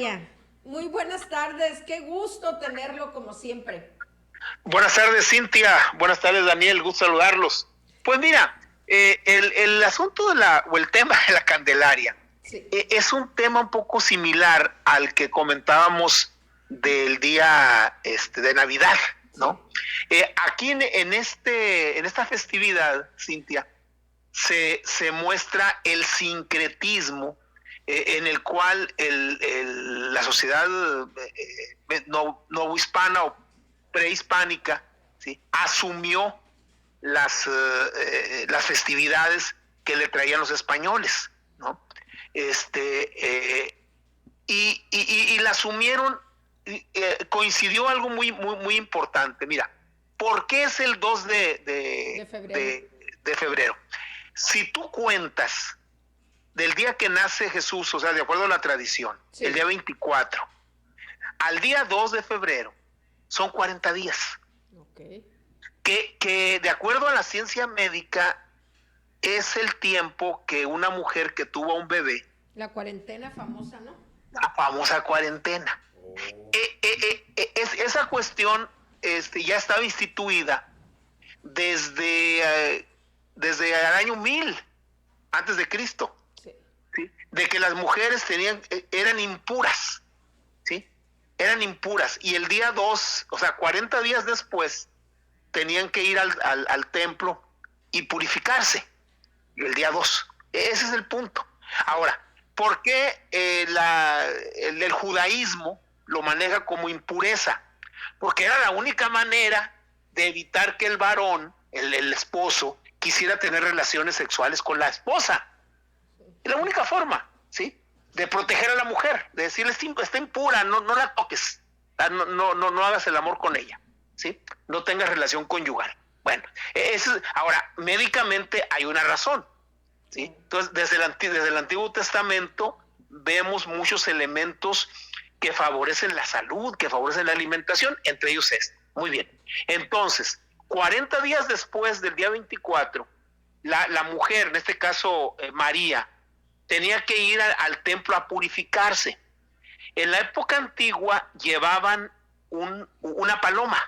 Dania. Muy buenas tardes, qué gusto tenerlo como siempre. Buenas tardes, Cintia. Buenas tardes, Daniel. Gusto saludarlos. Pues mira, el asunto o el tema de la Candelaria Sí, es un tema un poco similar al que comentábamos del día de Navidad, sí. ¿no? Aquí en esta festividad, Cintia, se muestra el sincretismo en el cual la sociedad novohispana o prehispánica, ¿sí?, asumió las festividades que le traían los españoles, ¿no? Y la asumieron, coincidió algo muy importante. Mira, ¿por qué es el 2 De febrero. de febrero? Si tú cuentas del día que nace Jesús, o sea, de acuerdo a la tradición, el Sí. día 24, al día 2 de febrero, son 40 días. Ok. Que de acuerdo a la ciencia médica, es el tiempo que una mujer que tuvo un bebé, La cuarentena famosa, ¿no? la famosa cuarentena, esa cuestión ya estaba instituida desde, desde el año 1000 antes de Cristo, Sí. ¿sí?, de que las mujeres eran impuras, ¿sí? Eran impuras, y el día 2, o sea, 40 días después, tenían que ir al templo y purificarse, el día 2. Ese es el punto. Ahora, ¿por qué el judaísmo lo maneja como impureza? Porque era la única manera de evitar que el varón, el esposo, quisiera tener relaciones sexuales con la esposa. Es la única forma, ¿sí?, de proteger a la mujer, de decirle, está impura, no la toques, no hagas el amor con ella, ¿sí? No tengas relación conyugal. Bueno, ahora, médicamente hay una razón, ¿sí? Entonces, desde el Antiguo Testamento vemos muchos elementos que favorecen la salud, que favorecen la alimentación, entre ellos esto. Muy bien. Entonces, 40 días después del día 24, la mujer, en este caso María, tenía que ir al templo a purificarse. En la época antigua llevaban una paloma.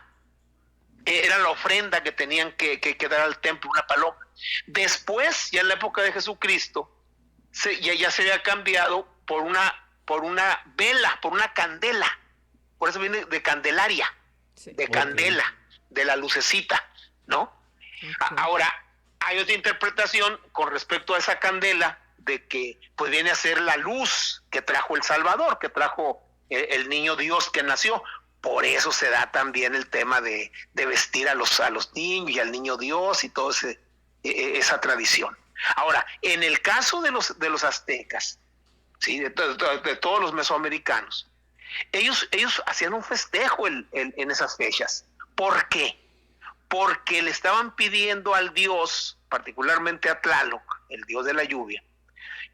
Era la ofrenda que tenían que dar al templo, una paloma. Después, ya en la época de Jesucristo, ya se había cambiado por una vela, por una candela. Por eso viene de Candelaria, Sí. de candela, de la lucecita, ¿no? Ok. Ahora, hay otra interpretación con respecto a esa candela, de que pues viene a ser la luz que trajo el Salvador, que trajo el niño Dios que nació. Por eso se da también el tema de vestir a los niños y al niño Dios y toda esa tradición. Ahora, en el caso de los aztecas, ¿sí?, de todos los mesoamericanos, ellos hacían un festejo en esas fechas. ¿Por qué? Porque le estaban pidiendo al dios, particularmente a Tlaloc, el dios de la lluvia,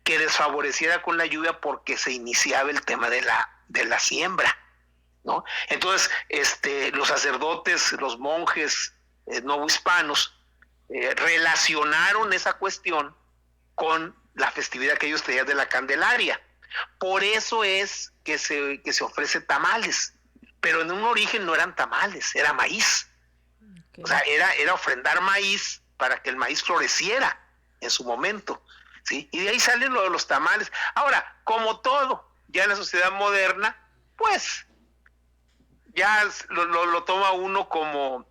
que desfavoreciera con la lluvia porque se iniciaba el tema de la siembra, ¿no? Entonces, los sacerdotes, los monjes novohispanos relacionaron esa cuestión con la festividad que ellos tenían de la Candelaria. Por eso es que se ofrece tamales, pero en un origen no eran tamales, era maíz. O sea, Ok. era ofrendar maíz para que el maíz floreciera en su momento, ¿sí? Y de ahí salen lo de los tamales. Ahora, como todo, ya en la sociedad moderna, pues ya lo toma uno como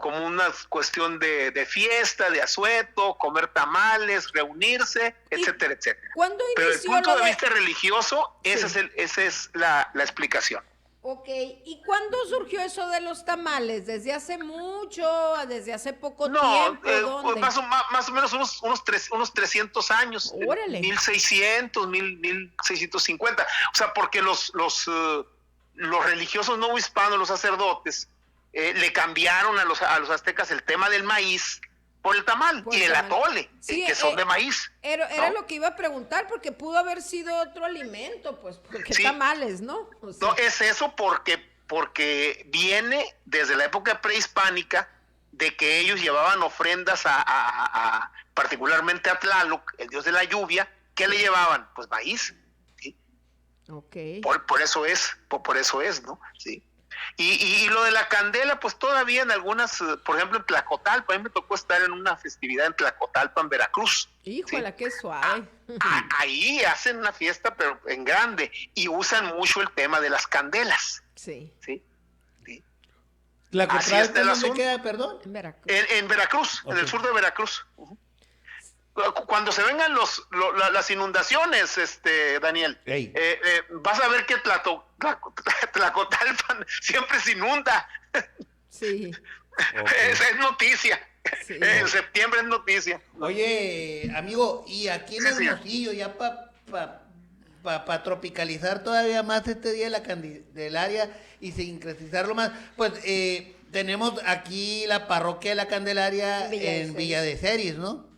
una cuestión de fiesta, de asueto, comer tamales, reunirse, ¿Y etcétera, etcétera. cuándo Pero desde el inició punto lo de de...? vista religioso, Sí. esa es la explicación. Ok, ¿y cuándo surgió eso de los tamales? ¿Desde hace mucho? ¿Desde hace poco No, tiempo? pues ¿Dónde? más o menos unos 300 años, Órale. 1600, 1650. O sea, porque los religiosos no hispanos, los sacerdotes, le cambiaron a los aztecas el tema del maíz por el tamal Por y el el tamal. atole, Sí, que son de maíz, era ¿no? lo que iba a preguntar porque pudo haber sido otro alimento, pues, porque Sí, tamales, ¿no? O no, sea, es eso porque viene desde la época prehispánica de que ellos llevaban ofrendas particularmente a Tlaloc, el dios de la lluvia. ¿Qué le sí. llevaban? Pues maíz, ¿sí? Ok. Por eso es, por eso es, ¿no? Sí. Y lo de la candela, pues todavía en algunas, por ejemplo en Tlacotalpa, a mí me tocó estar en una festividad en Tlacotalpa, en Veracruz. ¿Sí? Híjole, qué suave. Ahí hacen una fiesta, pero en grande, y usan mucho el tema de las candelas. Sí. ¿Sí? Sí. Así ¿Tlacotalpa está el dónde asunto. queda, perdón? En Veracruz. En Veracruz, Ok. en el sur de Veracruz. Cuando se vengan las inundaciones, Daniel, Ey. vas a ver que Tlacotalpan siempre se inunda. Sí. Es noticia. Sí. En septiembre es noticia. Oye, amigo, y aquí en Sí, sí. Hermosillo, ya para tropicalizar todavía más este día de la Candelaria y sincretizarlo más, pues tenemos aquí la parroquia de la Candelaria en Villa de Ceres, ¿no?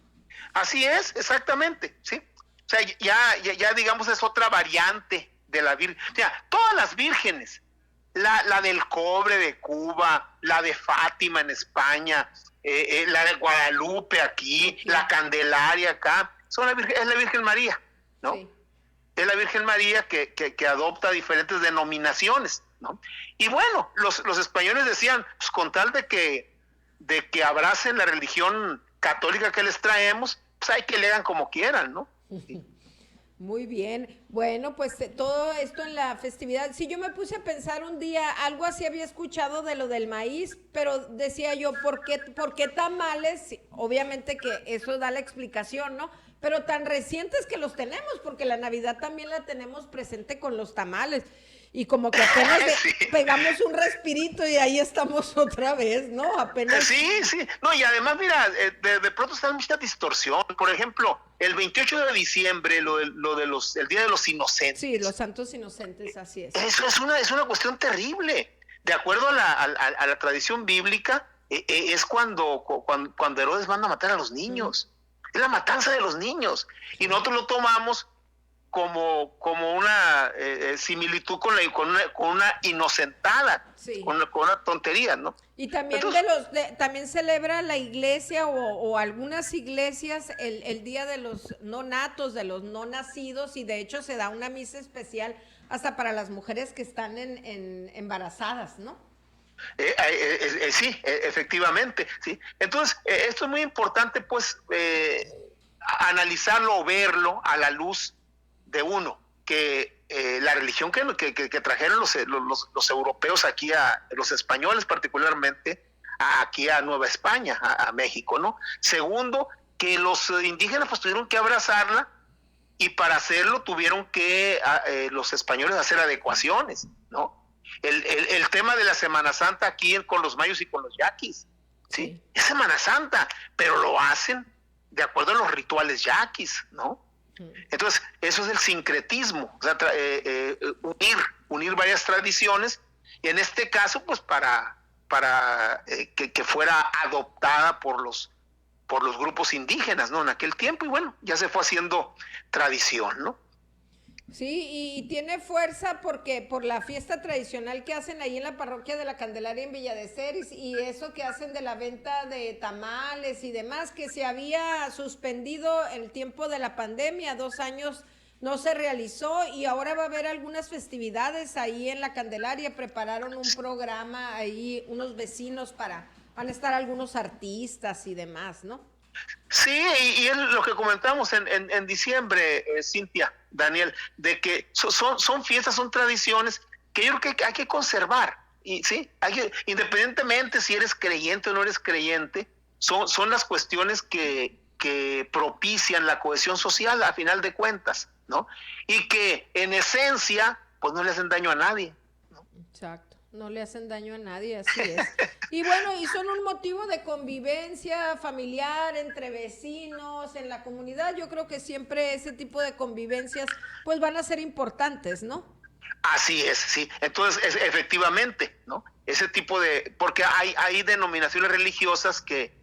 Así es, exactamente, sí. O sea, ya digamos es otra variante de la Virgen. O sea, todas las vírgenes, la del Cobre de Cuba, la de Fátima en España, la de Guadalupe aquí, la Candelaria acá, es la Virgen María, ¿no? Sí. Es la Virgen María que adopta diferentes denominaciones, ¿no? Y bueno, los españoles decían, pues con tal de que abracen la religión católica que les traemos, pues hay que le hagan como quieran, ¿no? Muy bien. Bueno, pues todo esto en la festividad. Si yo me puse a pensar un día, algo así había escuchado de lo del maíz, pero decía yo, ¿por qué tamales? Sí, obviamente que eso da la explicación, ¿no? Pero tan recientes que los tenemos, porque la Navidad también la tenemos presente con los tamales. Y como que apenas Sí. pegamos un respirito y ahí estamos otra vez, ¿no? Apenas. Sí, sí. No, y además, mira, de pronto está mucha distorsión. Por ejemplo, el 28 de diciembre, el Día de los Inocentes. Sí, los santos inocentes, así es. Eso es una cuestión terrible. De acuerdo a la tradición bíblica, es cuando Herodes manda a matar a los niños. Es la matanza de los niños. Y nosotros lo tomamos como una similitud con una inocentada, Sí. con una tontería, ¿no? Y también Entonces, también celebra la iglesia o algunas iglesias el día de los no natos, de los no nacidos, y de hecho se da una misa especial hasta para las mujeres que están embarazadas, ¿no? Sí, efectivamente, sí. Entonces, esto es muy importante, pues, analizarlo o verlo a la luz de uno, que la religión que trajeron los europeos aquí, los españoles particularmente, aquí a Nueva España, a México, ¿no? Segundo, que los indígenas pues tuvieron que abrazarla, y para hacerlo tuvieron que los españoles hacer adecuaciones, ¿no? El tema de la Semana Santa aquí con los mayos y con los yaquis, ¿sí? Es Semana Santa, pero lo hacen de acuerdo a los rituales yaquis, ¿no? Entonces, eso es el sincretismo, o sea, unir varias tradiciones, y en este caso, pues para que fuera adoptada por los grupos indígenas, ¿no? En aquel tiempo, y bueno, ya se fue haciendo tradición, ¿no? Sí, y tiene fuerza porque por la fiesta tradicional que hacen ahí en la parroquia de la Candelaria en Villa de Ceres, y eso que hacen de la venta de tamales y demás, que se había suspendido en el tiempo de la pandemia, 2 años no se realizó, y ahora va a haber algunas festividades ahí en la Candelaria. Prepararon un programa ahí, unos vecinos van a estar algunos artistas y demás, ¿no? Sí, y es lo que comentamos en diciembre, Cintia, Daniel, de que son fiestas, son tradiciones que yo creo que hay que conservar, y sí, independientemente si eres creyente o no eres creyente, son las cuestiones que propician la cohesión social a final de cuentas, ¿no? Y que en esencia, pues no le hacen daño a nadie, ¿no? Exacto, no le hacen daño a nadie, así es. Y bueno, y son un motivo de convivencia familiar entre vecinos, en la comunidad. Yo creo que siempre ese tipo de convivencias pues van a ser importantes, ¿no? Así es, sí. Entonces, efectivamente, ¿no? Ese tipo porque hay denominaciones religiosas que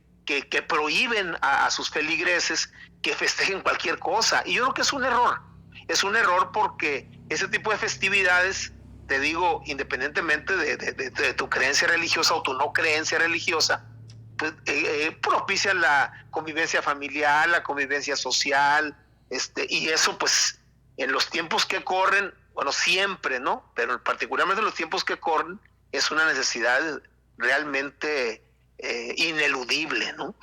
prohíben a sus feligreses que festejen cualquier cosa. Y yo creo que es un error. Es un error porque ese tipo de festividades, te digo, independientemente de tu creencia religiosa o tu no creencia religiosa, pues, propician la convivencia familiar, la convivencia social, y eso pues en los tiempos que corren, bueno, siempre, ¿no? Pero particularmente en los tiempos que corren, es una necesidad realmente ineludible, ¿no?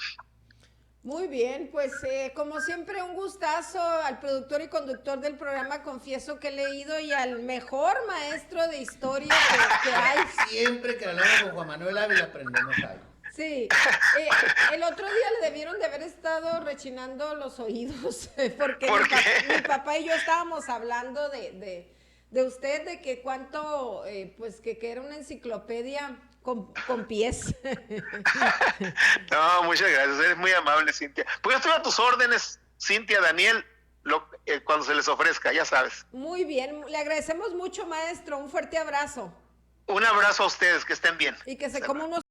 Muy bien, pues como siempre un gustazo al productor y conductor del programa, confieso que he leído, y al mejor maestro de historia que hay. Siempre que hablamos con Juan Manuel Ávila aprendemos algo. Sí, el otro día le debieron de haber estado rechinando los oídos, porque ¿Por qué? mi papá y yo estábamos hablando de usted, de que cuánto, pues que era una enciclopedia con pies. No, muchas gracias, eres muy amable, Cintia. Pues yo estoy a tus órdenes, Cintia, Daniel, cuando se les ofrezca, ya sabes. Muy bien, le agradecemos mucho, maestro, un fuerte abrazo. Un abrazo a ustedes, que estén bien. Y que se coma unos